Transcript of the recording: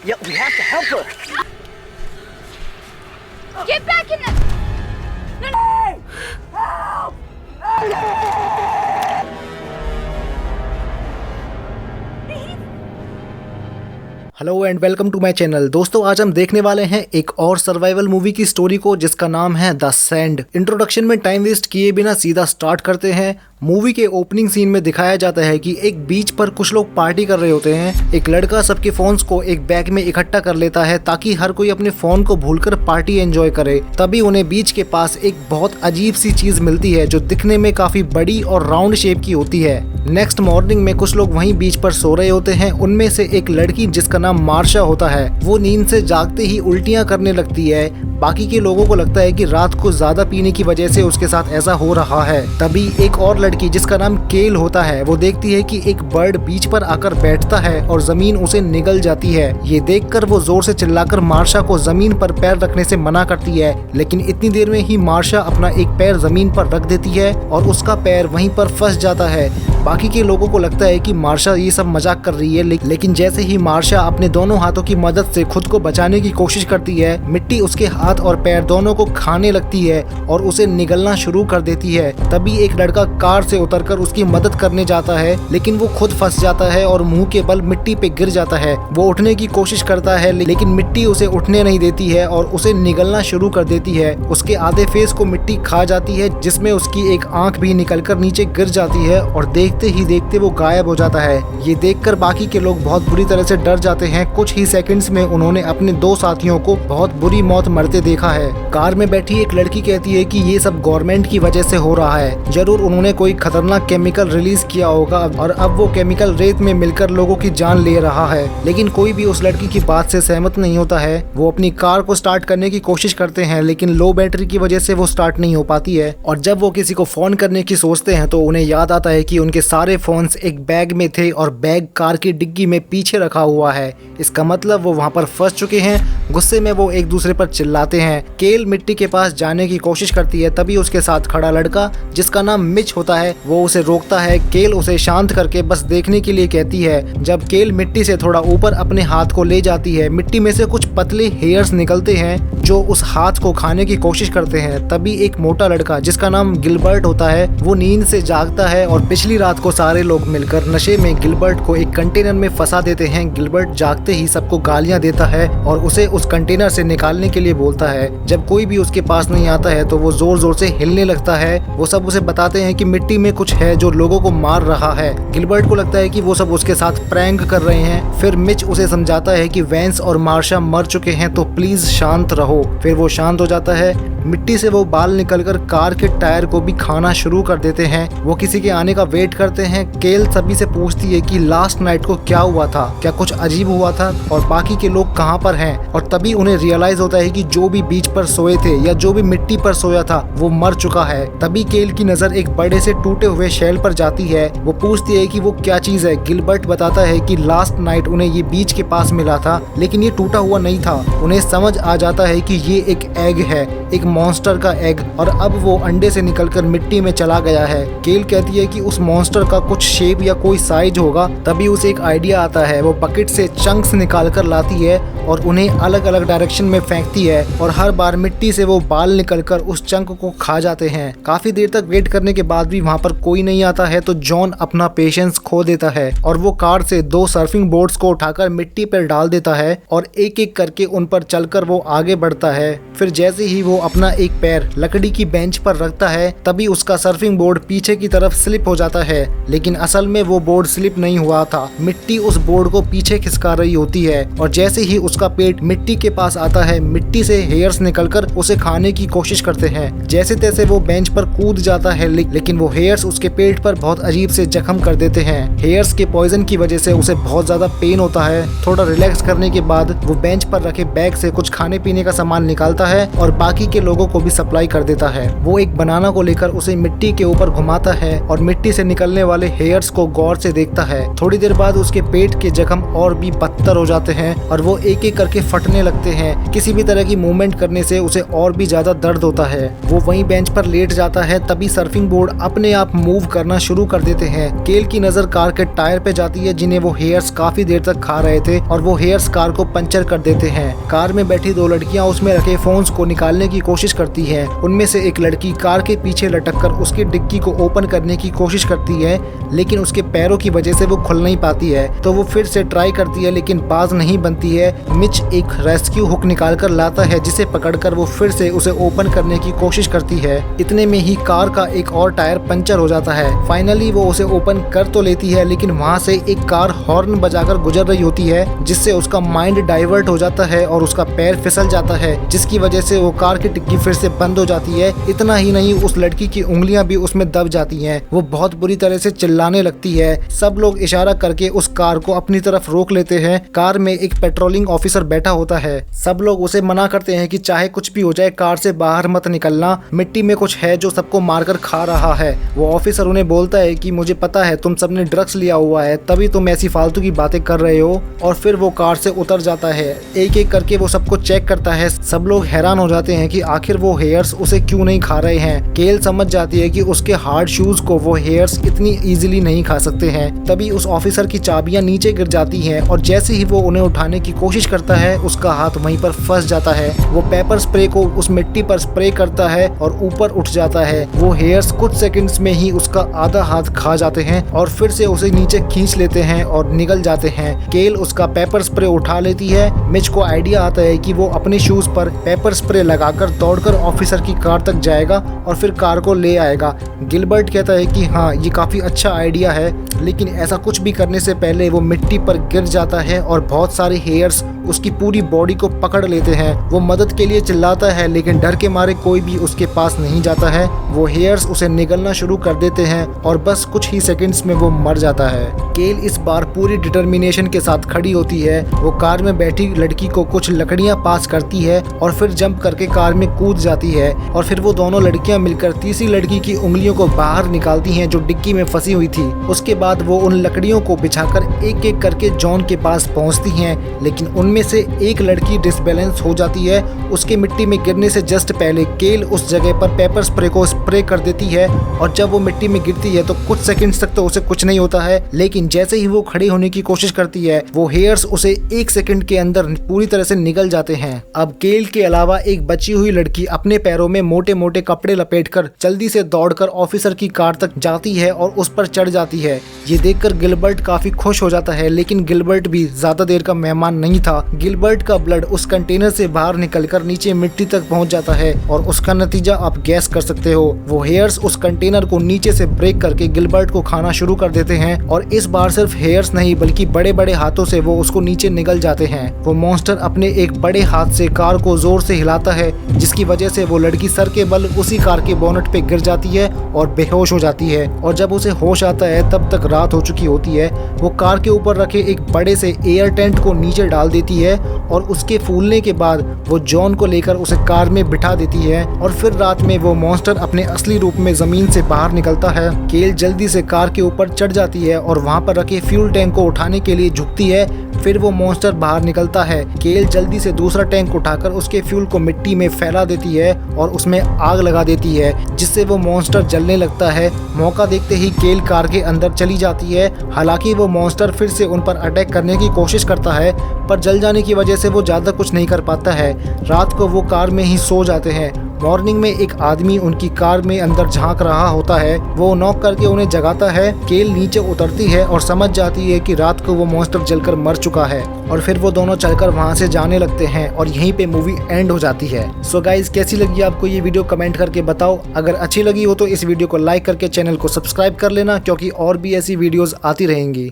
Yeah, we have to help her. Get back in the... hello and welcome to my channel. दोस्तों आज हम देखने वाले हैं एक और सर्वाइवल मूवी की स्टोरी को जिसका नाम है द सैंड। इंट्रोडक्शन में टाइम वेस्ट किए बिना सीधा स्टार्ट करते हैं। मूवी के ओपनिंग सीन में दिखाया जाता है कि एक बीच पर कुछ लोग पार्टी कर रहे होते हैं। एक लड़का सबके फोन्स को एक बैग में इकट्ठा कर लेता है ताकि हर कोई अपने फोन को भूलकर पार्टी एंजॉय करे। तभी उन्हें बीच के पास एक बहुत अजीब सी चीज मिलती है जो दिखने में काफी बड़ी और राउंड शेप की होती है। नेक्स्ट मॉर्निंग में कुछ लोग वहीं बीच पर सो रहे होते हैं। उनमें से एक लड़की जिसका नाम मार्शा होता है वो नींद से जागते ही उल्टियां करने लगती है। बाकी के लोगों को लगता है कि रात को ज्यादा पीने की वजह से उसके साथ ऐसा हो रहा है। तभी एक और लड़की जिसका नाम केल होता है वो देखती है कि एक बर्ड बीच पर आकर बैठता है और जमीन उसे निगल जाती है। ये देखकर वो जोर से चिल्लाकर मार्शा को जमीन पर पैर रखने से मना करती है, लेकिन इतनी देर में ही मार्शा अपना एक पैर जमीन पर रख देती है और उसका पैर वहीं पर फंस जाता है। बाकी के लोगों को लगता है कि मार्शा ये सब मजाक कर रही है, लेकिन जैसे ही मार्शा अपने दोनों हाथों की मदद से खुद को बचाने की कोशिश करती है, मिट्टी उसके हाथ और पैर दोनों को खाने लगती है और उसे निगलना शुरू कर देती है। तभी एक लड़का कार से उतरकर उसकी मदद करने जाता है, लेकिन वो खुद फंस जाता है और मुंह के बल मिट्टी पे गिर जाता है। वो उठने की कोशिश करता है लेकिन मिट्टी उसे उठने नहीं देती है और उसे निगलना शुरू कर देती है। उसके आधे फेस को मिट्टी खा जाती है जिसमें उसकी एक आंख भी निकलकर नीचे गिर जाती है और देखते ही देखते वो गायब हो जाता है। ये देखकर बाकी के लोग बहुत बुरी तरह से डर जाते हैं। कुछ ही सेकंड्स में उन्होंने अपने दो साथियों को बहुत बुरी मौत मरते देखा है। कार में बैठी एक लड़की कहती है कि ये सब गवर्नमेंट की वजह से हो रहा है। जरूर उन्होंने कोई खतरनाक केमिकल रिलीज किया होगा और अब वो केमिकल रेत में मिलकर लोगों की जान ले रहा है। लेकिन कोई भी उस लड़की की बात से सहमत नहीं होता है। वो अपनी कार को स्टार्ट करने की कोशिश करते हैं लेकिन लो बैटरी की वजह से वो स्टार्ट नहीं हो पाती है। और जब वो किसी को फोन करने की सोचते हैं तो उन्हें याद आता है कि उनके सारे फोन्स एक बैग में थे और बैग कार की डिग्गी में पीछे रखा हुआ है। इसका मतलब वो वहाँ पर फंस चुके हैं। गुस्से में वो एक दूसरे पर चिल्लाते हैं। केल मिट्टी के पास जाने की कोशिश करती है, तभी उसके साथ खड़ा लड़का जिसका नाम मिच होता है वो उसे रोकता है। केल उसे शांत करके बस देखने के लिए कहती है। जब केल मिट्टी से थोड़ा ऊपर अपने हाथ को ले जाती है, मिट्टी में से कुछ पतले हेयर्स निकलते हैं जो उस हाथ को खाने की कोशिश करते हैं। तभी एक मोटा लड़का जिसका नाम गिलबर्ट होता है वो नींद से जागता है और पिछली रात को सारे लोग मिलकर नशे में गिलबर्ट को एक कंटेनर में फंसा देते हैं। गिलबर्ट जागते ही सबको गालियां देता है और उसे उस कंटेनर से निकालने के लिए बोलता है। जब कोई भी उसके पास नहीं आता है तो वो जोर जोर से हिलने लगता है। वो सब उसे बताते हैं कि मिट्टी में कुछ है जो लोगों को मार रहा है। गिलबर्ट को लगता है कि वो सब उसके साथ प्रैंक कर रहे हैं। फिर मिच उसे समझाता है कि वेंस और मार्शा मर चुके हैं तो प्लीज शांत रहो। फिर वो शांत हो जाता है। मिट्टी से वो बाल निकलकर कार के टायर को भी खाना शुरू कर देते हैं। वो किसी के आने का वेट करते हैं। केल सभी से पूछती है कि लास्ट नाइट को क्या हुआ था, क्या कुछ अजीब हुआ था और बाकी के लोग कहाँ पर हैं। और तभी उन्हें रियलाइज होता है कि जो भी बीच पर सोए थे या जो भी मिट्टी पर सोया था वो मर चुका है। तभी केल की नजर एक बड़े से टूटे हुए शेल पर जाती है। वो पूछती है कि वो क्या चीज है। गिलबर्ट बताता है कि लास्ट नाइट उन्हें ये बीच के पास मिला था लेकिन ये टूटा हुआ नहीं था। उन्हें समझ आ जाता है कि ये एक एग है, एक मॉन्स्टर का एग, और अब वो अंडे से निकलकर मिट्टी में चला गया है। केल कहती है कि उस मॉन्स्टर का कुछ शेप या कोई साइज होगा। तभी उसे एक आइडिया आता है। वो बकेट से चंक्स निकाल कर लाती है और उन्हें अलग अलग डायरेक्शन में फेंकती है और हर बार मिट्टी से वो बाल निकलकर उस चंक को खा जाते हैं। काफी देर तक वेट करने के बाद भी वहाँ पर कोई नहीं आता है तो जॉन अपना पेशेंस खो देता है और वो कार से दो सर्फिंग बोर्ड्स को उठाकर मिट्टी पर डाल देता है और एक एक करके उन पर चलकर वो आगे बढ़ता है। फिर जैसे ही वो अपना एक पैर लकड़ी की बेंच पर रखता है तभी उसका सर्फिंग बोर्ड पीछे की तरफ स्लिप हो जाता है, लेकिन असल में वो बोर्ड स्लिप नहीं हुआ था। मिट्टी उस बोर्ड को पीछे खिसका रही होती है और जैसे ही उसका पेट मिट्टी के पास आता है, मिट्टी से हेयर्स निकलकर उसे खाने की कोशिश करते हैं। जैसे तैसे वो बेंच पर कूद जाता है लेकिन वो हेयर्स उसके पेट पर बहुत अजीब से जख्म कर देते हैं। हेयर्स के पॉइजन की वजह से उसे बहुत ज्यादा पेन होता है। थोड़ा रिलैक्स करने के बाद वो बेंच पर रखे बैग से कुछ खाने पीने का सामान निकालता है और बाकी के लोगों को भी सप्लाई कर देता है। वो एक बनाना को लेकर उसे मिट्टी के ऊपर घुमाता है और मिट्टी से निकलने वाले हेयर्स को गौर से देखता है। थोड़ी देर बाद उसके पेट के जख्म और भी तितर हो जाते हैं और वो एक एक करके फटने लगते हैं। किसी भी तरह की मूवमेंट करने से उसे और भी ज्यादा दर्द होता है। वो वहीं बेंच पर लेट जाता है, तभी सर्फिंग बोर्ड अपने आप मूव करना शुरू कर देते हैं। केल की नजर कार के टायर पे जाती है जिन्हें वो हेयर्स काफी देर तक खा रहे थे और वो हेयर्स कार को पंचर कर देते हैं। कार में बैठी दो लड़कियां उसमें रखे फोन्स को निकालने की कोशिश करती हैं। उनमें से एक लड़की कार के पीछे लटक कर उसकी डिक्की को ओपन करने की कोशिश करती है, लेकिन उसके पैरों की वजह से वो खुल नहीं पाती है। तो वो फिर से ट्राई करती है लेकिन बाज नहीं बनती है। मिच एक रेस्क्यू हुक निकाल कर लाता है जिसे पकड़कर वो फिर से उसे ओपन करने की कोशिश करती है। इतने में ही कार का एक और टायर पंचर हो जाता है। फाइनली वो उसे ओपन कर तो लेती है, लेकिन वहाँ से एक कार हॉर्न बजाकर गुजर रही होती है जिससे उसका माइंड डाइवर्ट हो जाता है और उसका पैर फिसल जाता है, जिसकी वजह से वो कार की डिक्की फिर से बंद हो जाती है। इतना ही नहीं, उस लड़की की उंगलियां भी उसमें दब जाती हैं। वो बहुत बुरी तरह से चिल्लाने लगती है। सब लोग इशारा करके उस कार को अपनी तरफ रोक लेते हैं। कार में एक पेट्रोलिंग ऑफिसर बैठा होता है। सब लोग उसे मना करते हैं कि चाहे कुछ भी हो जाए कार से बाहर मत निकलना, मिट्टी में कुछ है जो सबको मारकर खा रहा है। वो ऑफिसर उन्हें बोलता है कि मुझे पता है तुम सबने ड्रग्स लिया हुआ है, तभी तुम ऐसी फालतू की बातें कर रहे हो। और फिर वो कार से उतर जाता है। एक एक करके वो सबको चेक करता है। सब लोग हैरान हो जाते हैं कि आखिर वो हेयर्स उसे क्यों नहीं खा रहे हैं। केल समझ जाती है कि उसके हार्ड शूज को वो हेयर्स इतनी इजीली नहीं खा सकते हैं। तभी उस ऑफिसर की चाबियां नीचे गिर जाती हैं और जैसे ही वो उन्हें उठाने की कोशिश करता है उसका हाथ वहीं पर फंस जाता है। वो पेपर स्प्रे को उस मिट्टी पर स्प्रे करता है और ऊपर उठ जाता है। वो हेयर्स कुछ सेकंड्स में ही उसका आधा हाथ खा जाते हैं और फिर से उसे नीचे खींच लेते हैं और निकल जाते हैं। केल उसका पेपर स्प्रे उठा लेती है। मिच को आइडिया आता है कि वो अपने शूज पर पेपर स्प्रे लगाकर दौड़कर ऑफिसर की कार तक जाएगा और फिर कार को ले आएगा। गिलबर्ट कहता है कि हाँ, ये काफी अच्छा आइडिया है, लेकिन ऐसा कुछ भी करने से पहले वो मिट्टी पर गिर जाता है और बहुत सारे हेयर्स उसकी पूरी बॉडी को पकड़ लेते हैं। वो मदद के लिए चिल्लाता है लेकिन डर के मारे कोई भी उसके पास नहीं जाता है। वो हेयर्स उसे निगलना शुरू कर देते हैं और बस कुछ ही सेकंड्स में वो मर जाता है। केल इस बार पूरी डिटर्मिनेशन के साथ खड़ी होती है। वो कार में बैठी लड़की को कुछ लकड़ियां पास करती है और फिर जंप करके कार में कूद जाती है और फिर वो दोनों लड़कियां मिलकर तीसरी लड़की की उंगलियों को बाहर निकालती हैं जो डिक्की में फंसी हुई थी। उसके बाद वो उन लकड़ियों को बिछाकर एक एक करके जॉन के पास पहुंचती हैं, लेकिन उनमें से एक लड़की डिसबैलेंस हो जाती है। उसके मिट्टी में गिरने से जस्ट पहले केल उस जगह पर पेपर स्प्रे को स्प्रे कर देती है और जब वो मिट्टी में गिरती है तो कुछ सेकंड्स तक तो उसे कुछ नहीं होता है, लेकिन जैसे ही वो खड़ी होने की कोशिश करती है वो हेयर्स उसे एक सेकंड के अंदर पूरी तरह से निगल जाते हैं। अब केल के अलावा एक बची हुई लड़की अपने पैरों में मोटे मोटे कपड़े लपेटकर जल्दी से दौड़कर ऑफिसर की कार तक जाती है और उस पर चढ़ जाती है। ये देखकर गिलबर्ट काफी खुश हो जाता है, लेकिन गिलबर्ट भी ज्यादा देर का मेहमान नहीं था। गिलबर्ट का ब्लड उस कंटेनर से बाहर निकलकर नीचे मिट्टी तक पहुंच जाता है और उसका नतीजा आप गैस कर सकते हो। वो हेयर्स उस कंटेनर को नीचे से ब्रेक करके गिलबर्ट को खाना शुरू कर देते हैं और इस बार सिर्फ हेयर्स नहीं बल्कि बड़े बड़े हाथों से वो उसको नीचे निगल जाते हैं। वो मॉन्स्टर अपने एक बड़े हाथ से कार को जोर से हिलाता है जिसकी वजह से वो लड़की सर के बल उसी कार के बोनट पे गिर जाती है और बेहोश हो जाती है। और जब उसे होश आता है तब तक रात हो चुकी होती है। वो कार के ऊपर रखे एक बड़े से एयर टेंट को नीचे डाल देती है और उसके फूलने के बाद वो जॉन को लेकर उसे कार में बिठा देती है और फिर रात में वो मॉन्स्टर अपने असली रूप में जमीन से बाहर निकलता है। केल जल्दी से कार के ऊपर चढ़ जाती है और वहाँ पर रखे फ्यूल टैंक को उठाने के लिए झुकती है। फिर वो मॉन्स्टर बाहर निकलता है। केल जल्दी से दूसरा टैंक उठाकर उसके फ्यूल को मिट्टी में फैला देती है और उसमें आग लगा देती है जिससे वो मॉन्स्टर जलने लगता है। मौका देखते ही केल कार के अंदर चली जाती है। हालांकि वो मॉन्स्टर फिर से उन पर अटैक करने की कोशिश करता है पर जल जाने की वजह से वो ज्यादा कुछ नहीं कर पाता है। रात को वो कार में ही सो जाते हैं। मॉर्निंग में एक आदमी उनकी कार में अंदर झांक रहा होता है। वो नॉक करके उन्हें जगाता है। केल नीचे उतरती है और समझ जाती है कि रात को वो मॉन्स्टर जलकर मर चुका है और फिर वो दोनों चलकर वहां से जाने लगते हैं और यहीं पे मूवी एंड हो जाती है। सो गाइज, कैसी लगी आपको ये वीडियो कमेंट करके बताओ। अगर अच्छी लगी हो तो इस वीडियो को लाइक करके चैनल को सब्सक्राइब कर लेना क्योंकि और भी ऐसी वीडियोस आती रहेंगी।